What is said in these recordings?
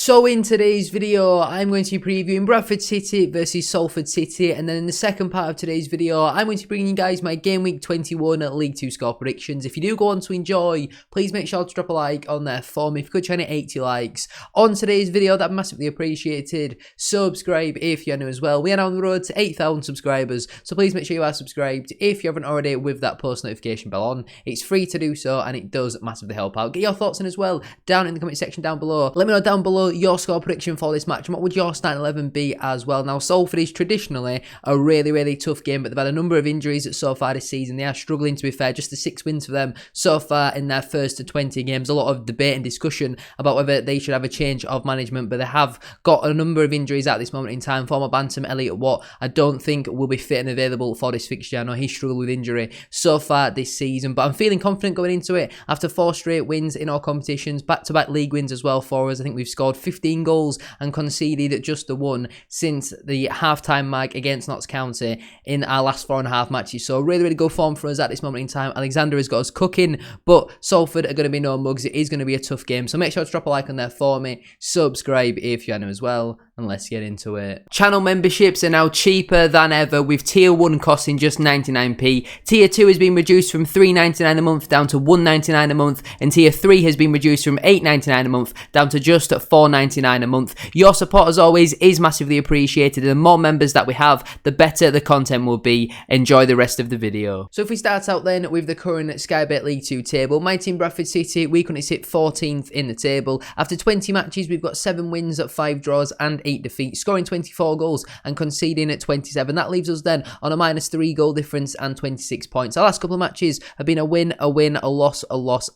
So in today's video, I'm going to be previewing Bradford City versus Salford City, and then in the second part of today's video, I'm going to be bringing you guys my Game Week 21 League 2 score predictions. If you do go on to enjoy, please make sure to drop a like on there for me. If you could try and hit 80 likes on today's video, that'd be massively appreciated. Subscribe if you're new as well. We are on the road to 8,000 subscribers, so please make sure you are subscribed if you haven't already with that post notification bell on. It's free to do so, and it does massively help out. Get your thoughts in as well down in the comment section down below. Let me know down below your score prediction for this match and what would your starting 11 be as well. Now, Salford is traditionally a really tough game, but they've had a number of injuries so far this season. They are struggling, to be fair. Just the 6 wins for them so far in their first to 20 games. A lot of debate and discussion about whether they should have a change of management, but they have got a number of injuries at this moment in time. Former Bantam Elliot Watt, I don't think will be fit and available for this fixture. I know he struggled with injury so far this season, but I'm feeling confident going into it after 4 straight wins in all competitions, back-to-back league wins as well for us. I think we've scored 15 goals and conceded just the one since the half-time mag against Notts County in our last 4.5 matches. So really good form for us at this moment in time. Alexander has got us cooking, but Salford are going to be no mugs. It is going to be a tough game. So make sure to drop a like on there for me. Subscribe if you're new as well. And let's get into it. Channel memberships are now cheaper than ever, with Tier 1 costing just 99p. Tier 2 has been reduced from $3.99 a month down to $1.99 a month. And Tier 3 has been reduced from $8.99 a month down to just $4.99 a month. Your support, as always, is massively appreciated. And the more members that we have, the better the content will be. Enjoy the rest of the video. So if we start out then with the current Sky Bet League 2 table, my team Bradford City, we currently sit 14th in the table. After 20 matches, we've got 7 wins, 5 draws and 8 defeats, scoring 24 goals and conceding at 27. That leaves us then on a -3 goal difference and 26 points. Our last couple of matches have been a win, a loss,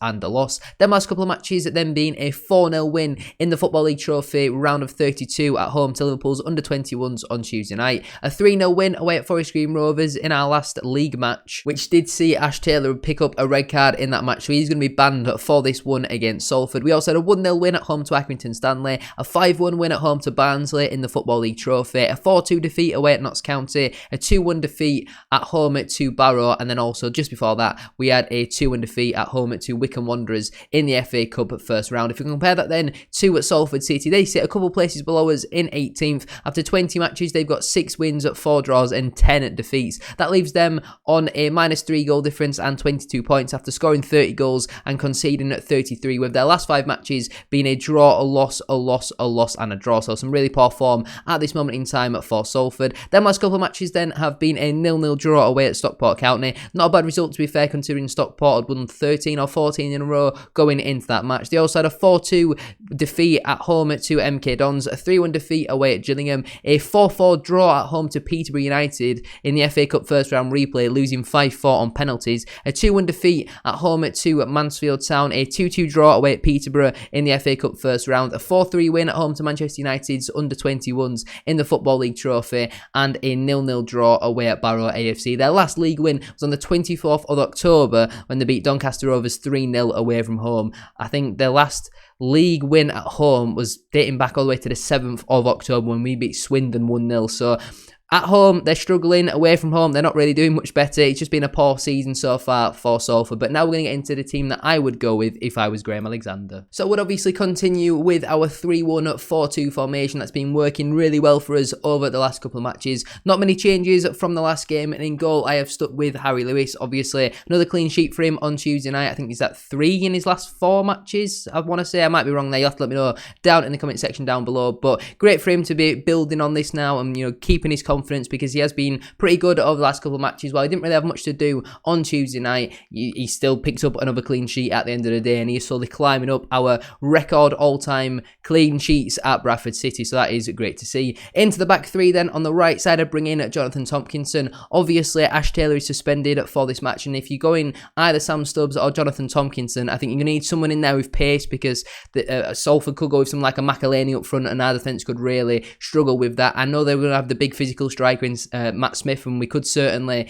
and a loss. Them last couple of matches then being a 4-0 win in the Football League Trophy round of 32 at home to Liverpool's under-21s on Tuesday night. A 3-0 win away at Forest Green Rovers in our last league match, which did see Ash Taylor pick up a red card in that match, so he's going to be banned for this one against Salford. We also had a 1-0 win at home to Accrington Stanley, a 5-1 win at home to Barnsley in the Football League Trophy, a 4-2 defeat away at Notts County, a 2-1 defeat at home to Barrow, and then also just before that we had a 2-1 defeat at home to Wycombe Wanderers in the FA Cup first round. If you compare that then to Salford City, they sit a couple places below us in 18th. After 20 matches, they've got 6 wins, 4 draws and 10 defeats. That leaves them on a -3 goal difference and 22 points after scoring 30 goals and conceding at 33, with their last 5 matches being a draw, a loss and a draw. So some really poor form at this moment in time for Salford. Them last couple of matches then have been a 0-0 draw away at Stockport County. Not a bad result, to be fair, considering Stockport had won 13 or 14 in a row going into that match. They also had a 4-2 defeat at home to MK Dons, a 3-1 defeat away at Gillingham, a 4-4 draw at home to Peterborough United in the FA Cup first round replay, losing 5-4 on penalties, a 2-1 defeat at home to Mansfield Town, a 2-2 draw away at Peterborough in the FA Cup first round, a 4-3 win at home to Manchester United's under-21s in the Football League Trophy, and a 0-0 draw away at Barrow AFC. Their last league win was on the 24th of October when they beat Doncaster Rovers 3-0 away from home. I think their last league win at home was dating back all the way to the 7th of October when we beat Swindon 1-0. So at home, they're struggling. Away from home, they're not really doing much better. It's just been a poor season so far for Salford. But now we're going to get into the team that I would go with if I was Graham Alexander. So I would obviously continue with our 3-1-4-2 formation that's been working really well for us over the last couple of matches. Not many changes from the last game. And in goal, I have stuck with Harry Lewis. Obviously, another clean sheet for him on Tuesday night. I think he's at 3 in his last 4 matches, I want to say. I might be wrong there. You'll have to let me know down in the comment section down below. But great for him to be building on this now and, keeping his confidence, because he has been pretty good over the last couple of matches. While he didn't really have much to do on Tuesday night, he still picked up another clean sheet at the end of the day, and he is slowly climbing up our record all-time clean sheets at Bradford City, so that is great to see. Into the back 3 then, on the right side I bring in Jonathan Tompkinson. Obviously Ash Taylor is suspended for this match, and if you go in either Sam Stubbs or Jonathan Tompkinson, I think you're going to need someone in there with pace, because Salford could go with something like a McElhaney up front, and our defence could really struggle with that. I know they're going to have the big physical striker in Matt Smith, and we could certainly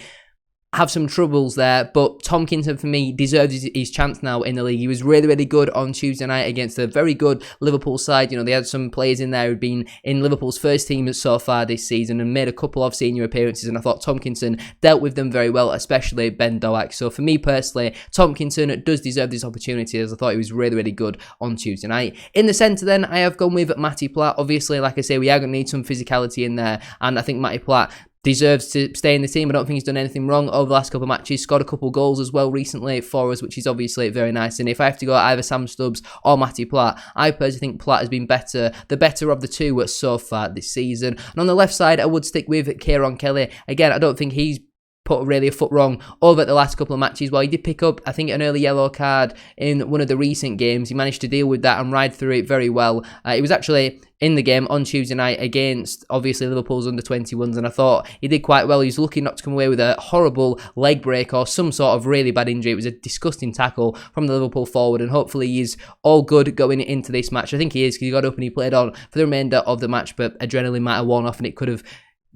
have some troubles there, but Tomkinson for me deserves his chance now in the league. He was really, really good on Tuesday night against a very good Liverpool side. You know, they had some players in there who'd been in Liverpool's first team so far this season and made a couple of senior appearances, and I thought Tomkinson dealt with them very well, especially Ben Doak. So for me personally, Tomkinson does deserve this opportunity, as I thought he was really, really good on Tuesday night. In the centre then, I have gone with Matty Platt. Obviously, like I say, we are going to need some physicality in there, and I think Matty Platt deserves to stay in the team. I don't think he's done anything wrong over the last couple of matches. Scored a couple of goals as well recently for us, which is obviously very nice. And if I have to go either Sam Stubbs or Matty Platt, I personally think Platt has been better, the better of the two so far this season. And on the left side, I would stick with Kieran Kelly. Again, I don't think he's put really a foot wrong over the last couple of matches. While he did pick up, I think, an early yellow card in one of the recent games, he managed to deal with that and ride through it very well. It was actually in the game on Tuesday night against, obviously, Liverpool's under-21s, and I thought he did quite well. He was lucky not to come away with a horrible leg break or some sort of really bad injury. It was a disgusting tackle from the Liverpool forward, and hopefully he's all good going into this match. I think he is, because he got up and he played on for the remainder of the match, but adrenaline might have worn off and it could have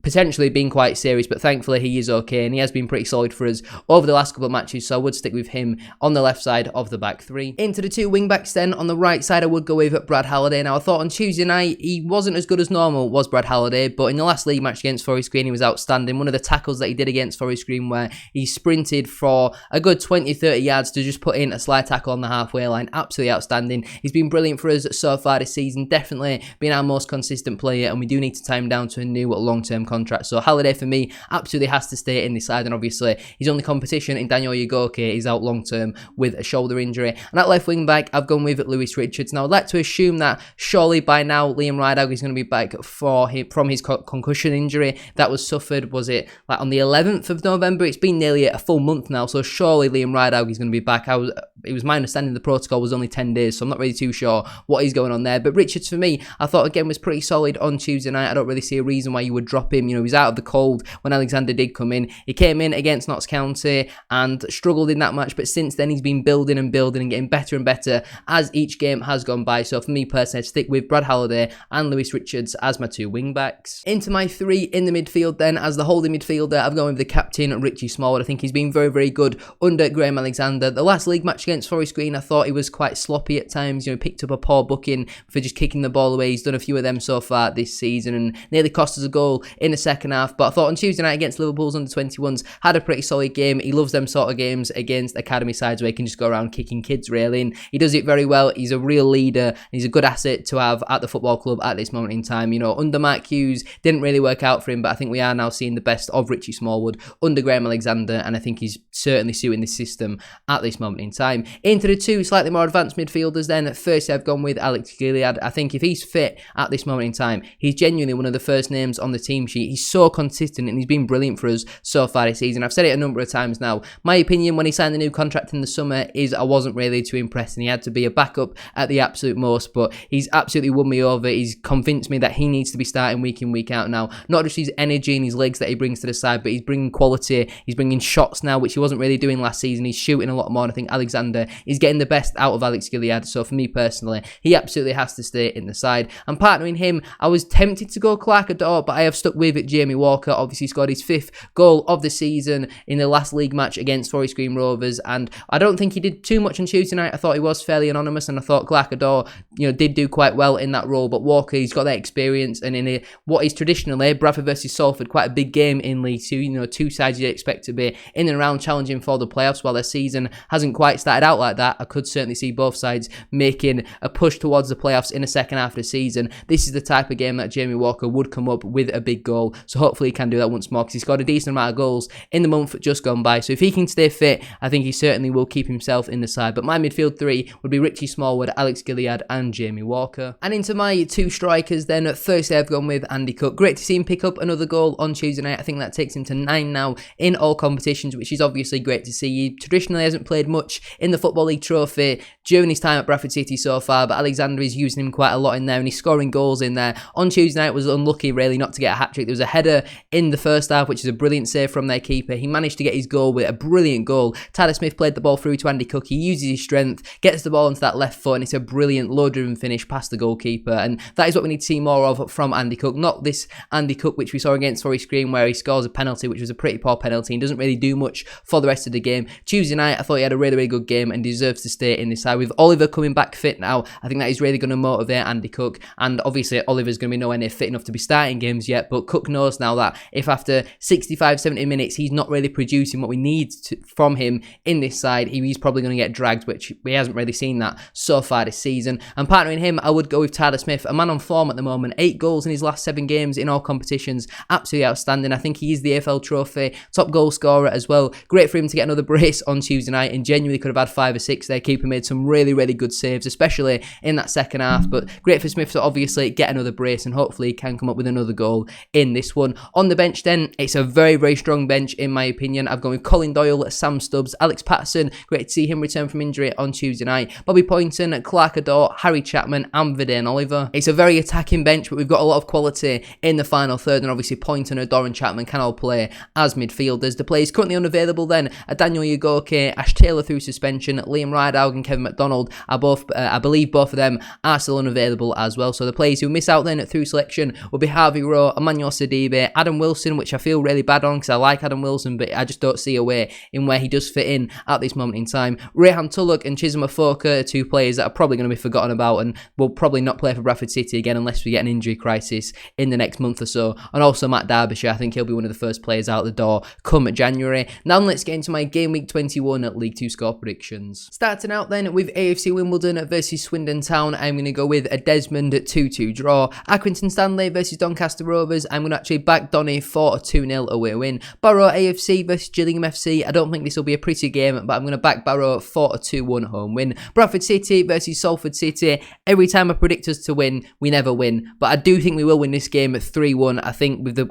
potentially been quite serious, but thankfully he is okay, and he has been pretty solid for us over the last couple of matches, so I would stick with him on the left side of the back three. Into the two wing backs then, on the right side I would go with Brad Halliday. Now I thought on Tuesday night he wasn't as good as normal, was Brad Halliday, but in the last league match against Forest Green he was outstanding. One of the tackles that he did against Forest Green where he sprinted for a good 20-30 yards to just put in a slide tackle on the halfway line, absolutely outstanding. He's been brilliant for us so far this season, definitely been our most consistent player, and we do need to tie him down to a new long-term contract. So Halliday for me absolutely has to stay in this side, and obviously his only competition in Daniel Ugoke is out long term with a shoulder injury. And at left wing back I've gone with Lewis Richards. Now I'd like to assume that surely by now Liam Rideout is going to be back from his concussion injury that was suffered, was it like on the 11th of November? It's been nearly a full month now, so surely Liam Rideout is going to be back. It was my understanding the protocol was only 10 days, so I'm not really too sure what is going on there. But Richards for me, I thought again was pretty solid on Tuesday night. I don't really see a reason why you would drop him. You know, he was out of the cold when Alexander did come in. He came in against Notts County and struggled in that match, but since then he's been building and getting better and better as each game has gone by. So for me personally, I'd stick with Brad Halliday and Lewis Richards as my two wing backs. Into my three in the midfield then, as the holding midfielder, I've gone with the captain, Richie Smallwood. I think he's been very, very good under Graham Alexander. The last league match against Forest Green, I thought he was quite sloppy at times. You know, picked up a poor booking for just kicking the ball away. He's done a few of them so far this season and nearly cost us a goal in the second half. But I thought on Tuesday night against Liverpool's under-21s, had a pretty solid game. He loves them sort of games against academy sides where he can just go around kicking kids, really, and he does it very well. He's a real leader, and he's a good asset to have at the football club at this moment in time. You know, under Mark Hughes, didn't really work out for him, but I think we are now seeing the best of Richie Smallwood under Graham Alexander, and I think he's certainly suiting this system at this moment in time. Into the two slightly more advanced midfielders then, at first I've gone with Alex Gilead. I think if he's fit at this moment in time, he's genuinely one of the first names on the team sheet. He's so consistent and he's been brilliant for us so far this season. I've said it a number of times now. My opinion when he signed the new contract in the summer is I wasn't really too impressed, and he had to be a backup at the absolute most, but he's absolutely won me over. He's convinced me that he needs to be starting week in, week out now. Not just his energy and his legs that he brings to the side, but he's bringing quality. He's bringing shots now, which he wasn't really doing last season. He's shooting a lot more, and I think Alexander is getting the best out of Alex Gilead. So for me personally, he absolutely has to stay in the side. And partnering him, I was tempted to go Clark Adore, but I have stuck with it. Jamie Walker obviously scored his 5th goal of the season in the last league match against Forest Green Rovers, and I don't think he did too much on Tuesday night. I thought he was fairly anonymous, and I thought Clark Adore, you know, did do quite well in that role, but Walker, he's got that experience, and in what is traditionally Bradford versus Salford, quite a big game in League 2, you know, two sides you expect to be in and around challenging for the playoffs. While their season hasn't quite started out like that, I could certainly see both sides making a push towards the playoffs in the second half of the season. This is the type of game that Jamie Walker would come up with a big goal, so hopefully he can do that once more, because he scored a decent amount of goals in the month just gone by. So if he can stay fit, I think he certainly will keep himself in the side. But my midfield three would be Richie Smallwood, Alex Gilead and Jamie Walker. And into my two strikers then, at first I've gone with Andy Cook. Great to see him pick up another goal on Tuesday night. I think that takes him to 9 now in all competitions, which is obviously great to see. He traditionally hasn't played much in the Football League Trophy during his time at Bradford City so far, but Alexander is using him quite a lot in there, and he's scoring goals in there. On Tuesday night was unlucky really not to get a hat-trick hat-trick. There was a header in the first half, which is a brilliant save from their keeper. He managed to get his goal with a brilliant goal. Tyler Smith played the ball through to Andy Cook. He uses his strength, gets the ball into that left foot, and it's a brilliant low-driven finish past the goalkeeper. And that is what we need to see more of from Andy Cook. Not this Andy Cook which we saw against Forest Green, where he scores a penalty, which was a pretty poor penalty, and doesn't really do much for the rest of the game. Tuesday night, I thought he had a really, really good game and deserves to stay in this side. With Oliver coming back fit now, I think that is really going to motivate Andy Cook. And obviously, Oliver's going to be nowhere near fit enough to be starting games yet, but Cook knows now that if after 65, 70 minutes, he's not really producing what we need from him in this side, he's probably going to get dragged, which we hasn't really seen that so far this season. And partnering him, I would go with Tyler Smith, a man on form at the moment. 8 goals in his last 7 games in all competitions. Absolutely outstanding. I think he is the AFL trophy, top goal scorer as well. Great for him to get another brace on Tuesday night, and genuinely could have had 5 or 6 there. Keeper made some really, really good saves, especially in that second half. But great for Smith to obviously get another brace, and hopefully he can come up with another goal in this one. On the bench then, it's a very, very strong bench in my opinion. I've gone with Colin Doyle, Sam Stubbs, Alex Patterson. Great to see him return from injury on Tuesday night. Bobby Poynton, Clark Adore, Harry Chapman, and Verdane Oliver. It's a very attacking bench, but we've got a lot of quality in the final third, and obviously Poynton, Adore, and Chapman can all play as midfielders. The players currently unavailable then are Daniel Ugoke, Ash Taylor through suspension, Liam Rideout and Kevin McDonald are both, I believe both of them are still unavailable as well. So the players who miss out then through selection will be Harvey Rowe, Emmanuel Sidibe, Adam Wilson, which I feel really bad on because I like Adam Wilson, but I just don't see a way in where he does fit in at this moment in time. Rehan Tulloch and Chisholm Afoka are 2 players that are probably going to be forgotten about and will probably not play for Bradford City again unless we get an injury crisis in the next month or so. And also Matt Derbyshire, I think he'll be one of the first players out the door come January. Now let's get into my game week 21 at League 2 score predictions. Starting out then with AFC Wimbledon versus Swindon Town, I'm going to go with a Desmond 2-2 draw. Accrington Stanley versus Doncaster Rovers, I'm going to actually back Donny for a 2-0 away win. Barrow AFC versus Gillingham FC, I don't think this will be a pretty game, but I'm going to back Barrow for a 2-1 home win. Bradford City versus Salford City, every time I predict us to win, we never win, but I do think we will win this game at 3-1. I think with the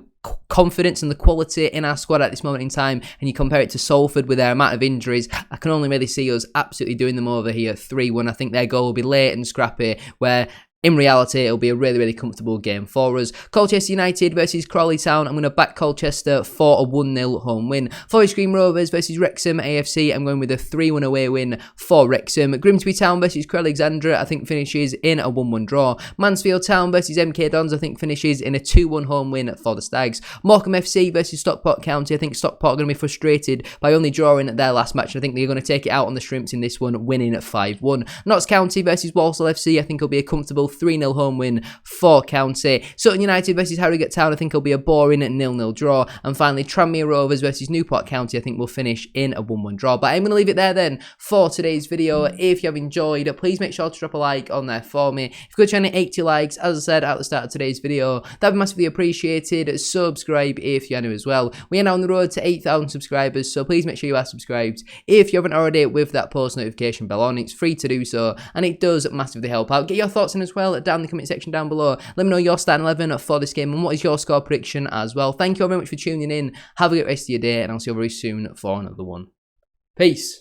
confidence and the quality in our squad at this moment in time, and you compare it to Salford with their amount of injuries, I can only really see us absolutely doing them over here 3-1. I think their goal will be late and scrappy, where in reality, it'll be a really, really comfortable game for us. Colchester United versus Crawley Town. I'm going to back Colchester for a 1-0 home win. Forest Green Rovers versus Wrexham AFC. I'm going with a 3-1 away win for Wrexham. Grimsby Town versus Crewe Alexandra. I think finishes in a 1-1 draw. Mansfield Town versus MK Dons. I think finishes in a 2-1 home win for the Stags. Morecambe FC versus Stockport County. I think Stockport are going to be frustrated by only drawing their last match. I think they're going to take it out on the Shrimps in this one, winning at 5-1. Notts County versus Walsall FC. I think it'll be a comfortable 3-0 home win for County. Sutton United versus Harrogate Town, I think it'll be a boring 0-0 draw. And finally, Tranmere Rovers versus Newport County, I think will finish in a 1-1 draw. But I'm going to leave it there then for today's video. If you have enjoyed, please make sure to drop a like on there for me. If you could try to 80 likes, as I said at the start of today's video, that'd be massively appreciated. Subscribe if you're new as well. We are now on the road to 8,000 subscribers, so please make sure you are subscribed. If you haven't already, with that post notification bell on, it's free to do so, and it does massively help out. Get your thoughts in as well down in the comment section down below. Let me know your starting 11 for this game and what is your score prediction as well. Thank you all very much for tuning in. Have a great rest of your day, and I'll see you very soon for another one. Peace.